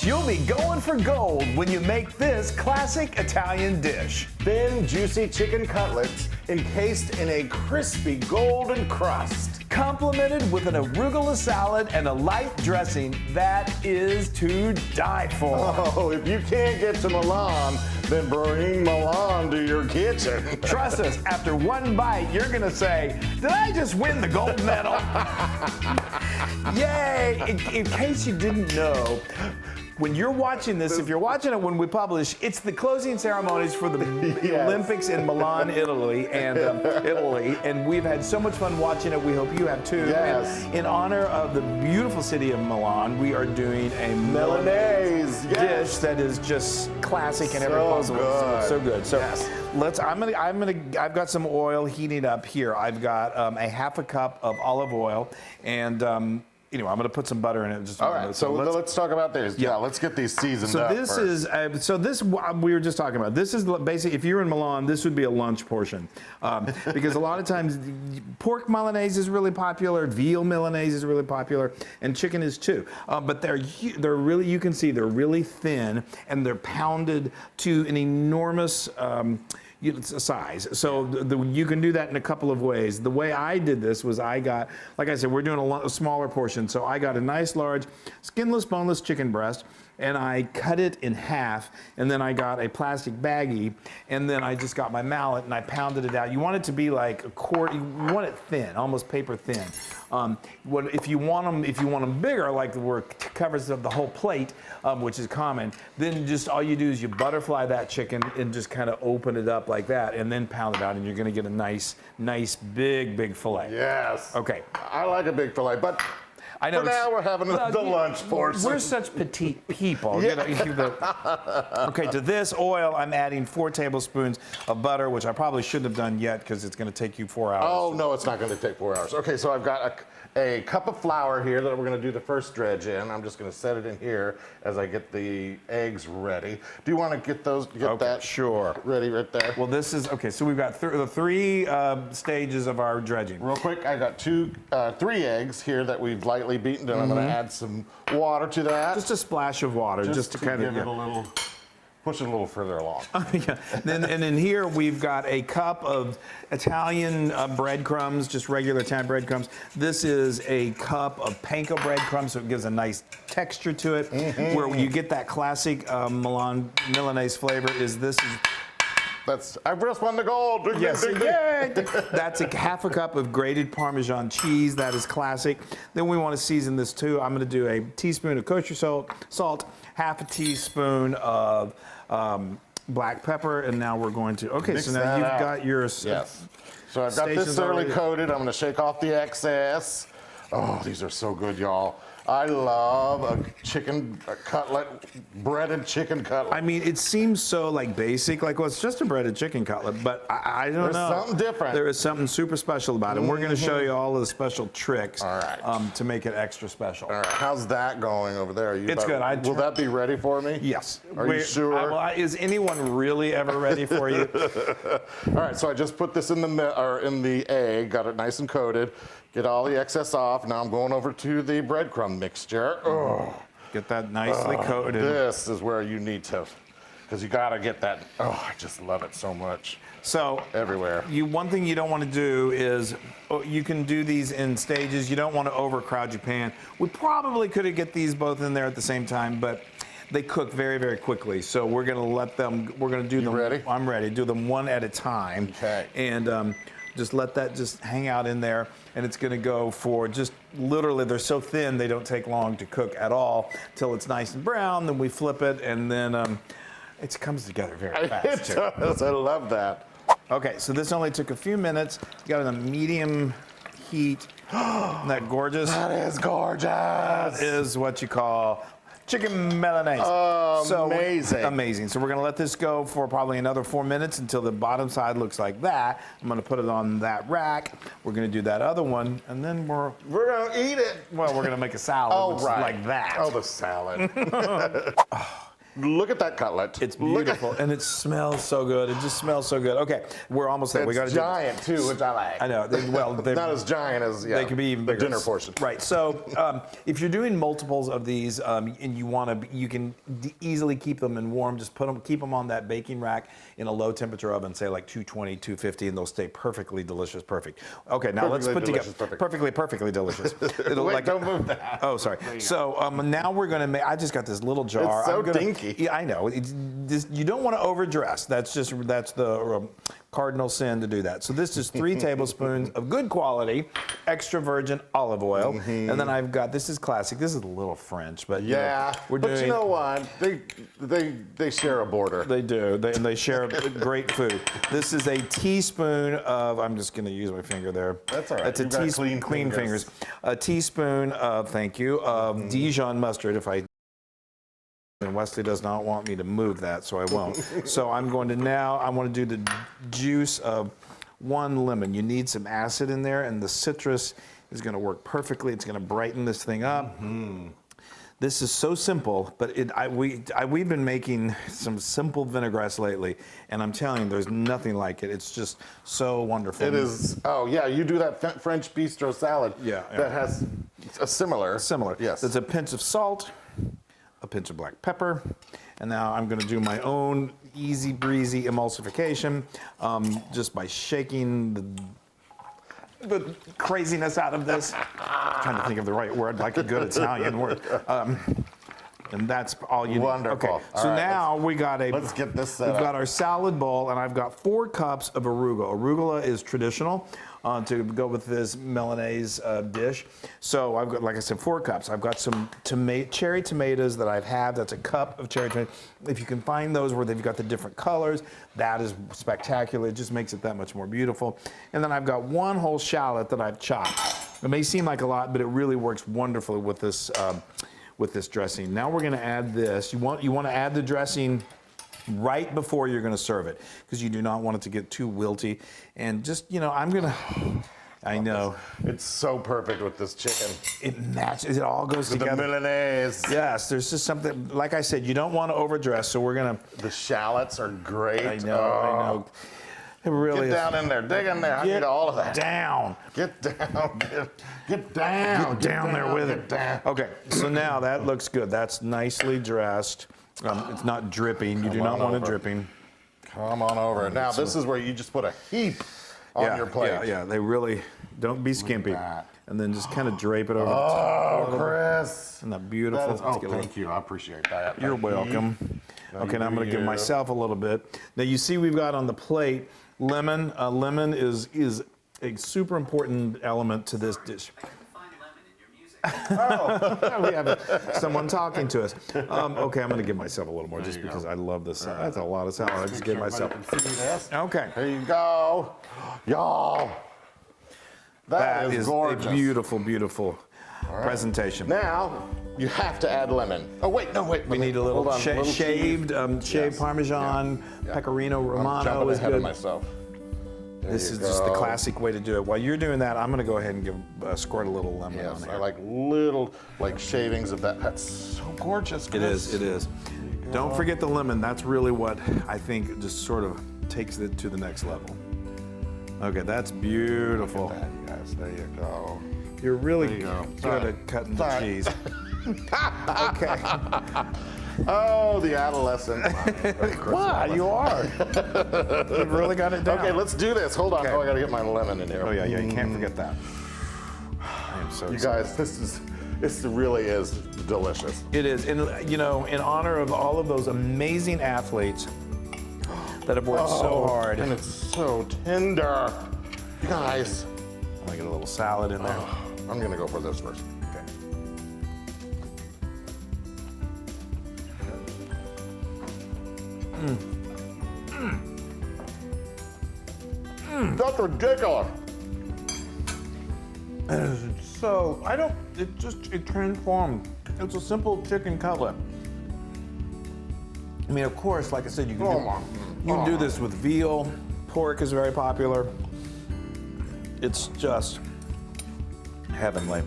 folks, you'll be going for gold when you make this classic Italian dish. Thin, juicy chicken cutlets encased in a crispy golden crust. Complemented with an arugula salad and a light dressing that is to die for. Oh, if you can't get to Milan, then bring Milan to your kitchen. Trust us, after one bite, you're gonna say, did I just win the gold medal? Yay! In case you didn't know, when you're watching this, if you're watching it when we publish, it's the closing ceremonies for the Olympics in Milan, Italy, and we've had so much fun watching it. We hope you have too. Yes. And in honor of the beautiful city of Milan, we are doing a Milanese dish that is just classic in every possible way. So good. So I've got some oil heating up here. I've got a half a cup of olive oil, and anyway, I'm going to put some butter in it. Just all right, so let's talk about this. Yeah, let's get these seasoned up first. We were just talking about. This is basically, if you're in Milan, this would be a lunch portion. Because a lot of times, pork Milanese is really popular, veal Milanese is really popular, and chicken is too. But they're really, you can see they're really thin, and they're pounded to an enormous size. So you can do that in a couple of ways. The way I did this was I got, like I said, we're doing a smaller portion. So I got a nice large skinless, boneless chicken breast, and I cut it in half, and then I got a plastic baggie, and then I just got my mallet and I pounded it out. You want it to be like a quart. You want it thin, almost paper thin. If you want them bigger, like where it covers the whole plate, which is common, then just all you do is you butterfly that chicken and just kind of open it up like that, and then pound it out, and you're going to get a nice, big fillet. Yes. Okay. I like a big fillet, but I know. For now, we're having the lunch portion. We're such petite people. Yeah. Okay, to this oil, I'm adding 4 tablespoons of butter, which I probably shouldn't have done yet because it's going to take you 4 hours. Oh, no, it's not going to take 4 hours. Okay, so I've got a cup of flour here that we're going to do the first dredge in. I'm just going to set it in here as I get the eggs ready. Do you want to get that sure. ready right there? Well, this is, okay, so we've got the 3 stages of our dredging. Real quick, I got 3 eggs here that we've lightly beaten, and I'm going to add some water to that. Just a splash of water, just to kind of give it a little, push it a little further along. Yeah. And in here we've got a cup of Italian breadcrumbs, just regular Italian breadcrumbs. This is a cup of Panko breadcrumbs, so it gives a nice texture to it. Where you get that classic Milanese flavor I've just won the gold. Yes, that's a half a cup of grated Parmesan cheese. That is classic. Then we want to season this too. I'm going to do a teaspoon of kosher salt, half a teaspoon of black pepper, and now we're going to. Okay, mix so now you've got your yes. So I've got this thoroughly coated. I'm going to shake off the excess. Oh, these are so good, y'all. I love a cutlet, breaded chicken cutlet. I mean, it seems so like basic, like, well, it's just a breaded chicken cutlet, but I don't know. There's something different. There is something super special about it. We're going to show you all of the special tricks to make it extra special. All right, how's that going over there? It's good. Will that be ready for me? Yes. Are you sure? Is anyone really ever ready for you? All right, so I just put this in the egg, got it nice and coated. Get all the excess off. Now I'm going over to the breadcrumb mixture. Oh. Get that nicely coated. This is where you need to, because you got to get that. Oh, I just love it so much. So everywhere. One thing you don't want to do is, you can do these in stages. You don't want to overcrowd your pan. We probably could have get these both in there at the same time, but they cook very, very quickly. So we're going to let them, we're going to do them. Ready? I'm ready. Do them one at a time. Okay. And just let that just hang out in there. And it's going to go for just literally, they're so thin, they don't take long to cook at all till it's nice and brown. Then we flip it, and then it comes together very fast. It does. I love that. Okay, so this only took a few minutes. You got it on a medium heat. Isn't that gorgeous? That is gorgeous. That is what you call chicken Milanese. Amazing. Amazing. So we're going to let this go for probably another 4 minutes until the bottom side looks like that. I'm going to put it on that rack. We're going to do that other one, and then we're going to eat it. Well, we're going to make a salad like that. Oh, the salad. Look at that cutlet. It's beautiful, and it smells so good. It just smells so good. Okay, we're almost there. We got It's giant too, which I like. I know. They're Not as giant as they can be even bigger. the dinner portion. Right. So if you're doing multiples of these, and you can easily keep them in warm. Just keep them on that baking rack in a low temperature oven, say like 220, 250, and they'll stay perfectly delicious. Perfect. Okay, now let's put together perfectly delicious. Wait, don't move that. Oh, sorry. So now we're gonna make. I just got this little jar. It's so dinky. Yeah, I know. You don't want to overdress. That's the cardinal sin to do that. So this is 3 tablespoons of good quality extra virgin olive oil, and then I've got, this is classic. This is a little French, but Yeah, but you know what? They share a border. They do. They share great food. This is a teaspoon of. I'm just going to use my finger there. That's all right. That's a teaspoon. Clean fingers. A teaspoon of. Thank you. Of Dijon mustard. If I. And Wesley does not want me to move that, so I won't. So I'm going to I want to do the juice of 1 lemon. You need some acid in there, and the citrus is going to work perfectly. It's going to brighten this thing up. This is so simple, but we've been making some simple vinaigrettes lately, and I'm telling you, there's nothing like it. It's just so wonderful. It is. Oh yeah, you do that French bistro salad. Yeah. That has a similar. Yes. There's a pinch of salt, a pinch of black pepper, and now I'm going to do my own easy breezy emulsification just by shaking the craziness out of this. I'm trying to think of the right word, like a good Italian word. And that's all you need. Wonderful. Okay, so right, now let's get this set up. We've got our salad bowl, and I've got 4 cups of arugula. Arugula is traditional to go with this Milanese dish. So I've got, like I said, 4 cups. I've got some cherry tomatoes that I've had. That's a cup of cherry tomatoes. If you can find those where they've got the different colors, that is spectacular. It just makes it that much more beautiful. And then I've got 1 whole shallot that I've chopped. It may seem like a lot, but it really works wonderfully with this dressing. Now we're going to add this. You want to add the dressing right before you're going to serve it, because you do not want it to get too wilty. And just, I know. It's so perfect with this chicken. It matches. It all goes together. The Milanese. Yes, there's just something, like I said, you don't want to overdress, so we're going to. The shallots are great. I know. It really Get down in there. Dig in there. I need all of that. Down. Get down. Get down. Get down there with it. Okay, so now that looks good. That's nicely dressed. It's not dripping. You do not want it dripping. Come on over. Now this is where you just put a heap on your plate. Yeah. They really don't be skimpy. And then just kind of drape it over. Oh, Chris. Isn't that beautiful? Thank you. I appreciate that. You're welcome. Okay, now I'm going to give myself a little bit. Now you see we've got on the plate lemon. Lemon is a super important element to this dish. Oh, we have someone talking to us. Okay, I'm going to give myself a little more just because I love this. That's a lot of salad. I just gave myself. Okay. There you go. Y'all. That is gorgeous. A beautiful, beautiful presentation. Now, you have to add lemon. Oh, wait, no, wait. We need a little shaved Parmesan, Pecorino Romano is good. Myself. This is just the classic way to do it. While you're doing that, I'm going to go ahead and squirt a little lemon on here. I like little shavings of that. That's so gorgeous, Chris. It is. Don't forget the lemon. That's really what I think just sort of takes it to the next level. Okay, that's beautiful. Look at that, you guys. There you go. You're really good at cutting the cheese. Okay. Oh, the adolescent. Wow, you are. You've really got it down. Okay, let's do this. Hold on. Okay. Oh, I got to get my lemon in here. Oh, yeah, you can't forget that. I am so excited. You guys, this really is delicious. It is. And, in honor of all of those amazing athletes that have worked so hard. And it's so tender. You guys. I'm going to get a little salad in there. I'm going to go for this first. That's ridiculous. It transformed. It's a simple chicken cutlet. I mean, of course, like I said, you can do this with veal. Pork is very popular. It's just heavenly.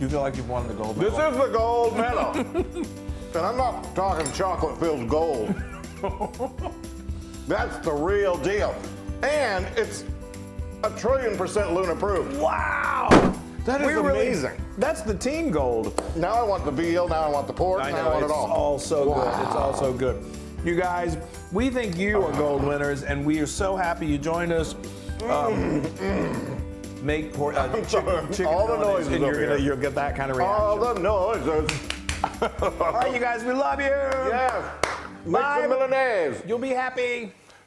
You feel like you've won the gold This medal? is the gold medal. And I'm not talking chocolate-filled gold. That's the real deal. And it's 1,000,000,000% Loon approved. Wow! That is amazing. That's the team gold. Now I want the veal, now I want the pork, now I want it's it all. all so Wow. good. It's all so good. You guys, we think you are gold winners, and we are so happy you joined us. Make pork, chicken All the Milanese, noises and over here. you'll get that kind of reaction. All the noises. All right, you guys, we love you. Yeah. Make Bye. some Milanese. You'll be happy.